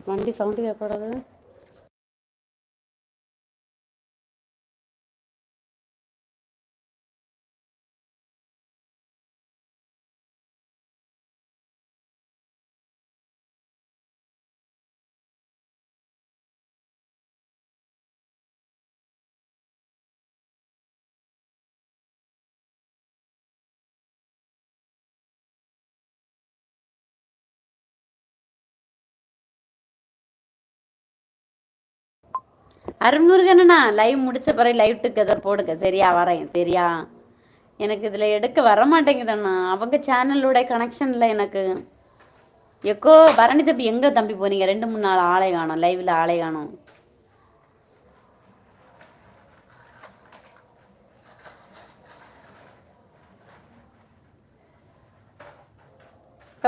வண்டி சவுண்டு கேட்கக்கூடாது. அருள்முருகனா லைவ் முடிச்ச பிறகு லைவ் டுகெதர் போடுங்க. சரியா? வரேன். சரியா? எனக்கு இதில் எடுக்க வர மாட்டேங்குதண்ணா. அவங்க சேனலோட கனெக்ஷனில் எனக்கு எக்கோ. பரணி தம்பி எங்கே தம்பி போனீங்க? 2 3 நாள் ஆளை காணும், லைவில் ஆளை காணும்.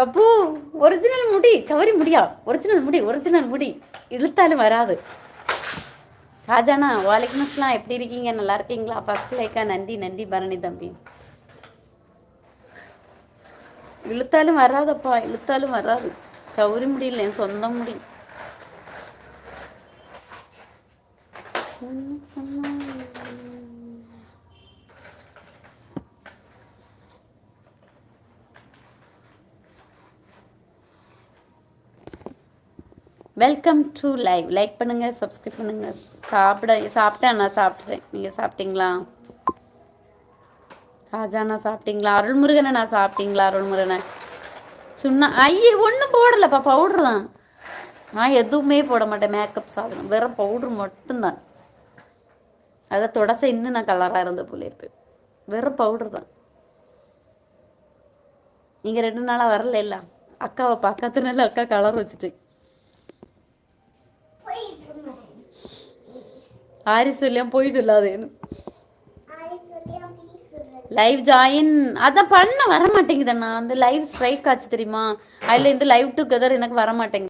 அப்பு ஒரிஜினல் முடி, சௌரி முடியா? ஒரிஜினல் முடி, ஒரிஜினல் முடி இழுத்தாலும் வராது. ராஜாண்ணா வாலைக்கும் அஸ்லாம். எப்படி இருக்கீங்க? நல்லா இருக்கீங்களா? First Lyca? நன்றி நன்றி பரணி தம்பி. இழுத்தாலும் வராதப்பா, இழுத்தாலும் வராது. சௌரி முடியல, என் சொந்த முடி. Welcome to live. லைக் பண்ணுங்க, சப்ஸ்கிரைப் பண்ணுங்க. சாப்பிட்டேன். நான் சாப்பிட்டேன். நீங்கள் சாப்பிட்டீங்களா? ராஜாண்ணா சாப்பிட்டீங்களா? அருள்முருகனை நான் சாப்பிட்டீங்களா? அருள்முருகனை சுண்ணா ஐயே ஒன்றும் போடலப்பா, பவுட்ரு தான். நான் எதுவுமே போட மாட்டேன். மேக்கப் சாதனம் வெறும் பவுட்ரு மட்டும்தான். அதை தொடச்ச இன்னும் நான் கலராக இருந்த போல இருப்பேன். வெறும் பவுட்ரு தான். நீங்கள் 2 நாளாக வரல இல்லை? அக்காவை பார்க்காதனால அக்கா கலர் வச்சுட்டு ஆரி சொல்லியும் போய் சொல்லாதேன்னு லைவ் ஜாயின் அதான் பண்ண வர மாட்டேங்குதுண்ணா. அந்த லைவ் ஸ்ட்ரைக் ஆச்சு தெரியுமா? அதில் இந்த லைவ் டுகெதர் எனக்கு வர மாட்டேங்குது.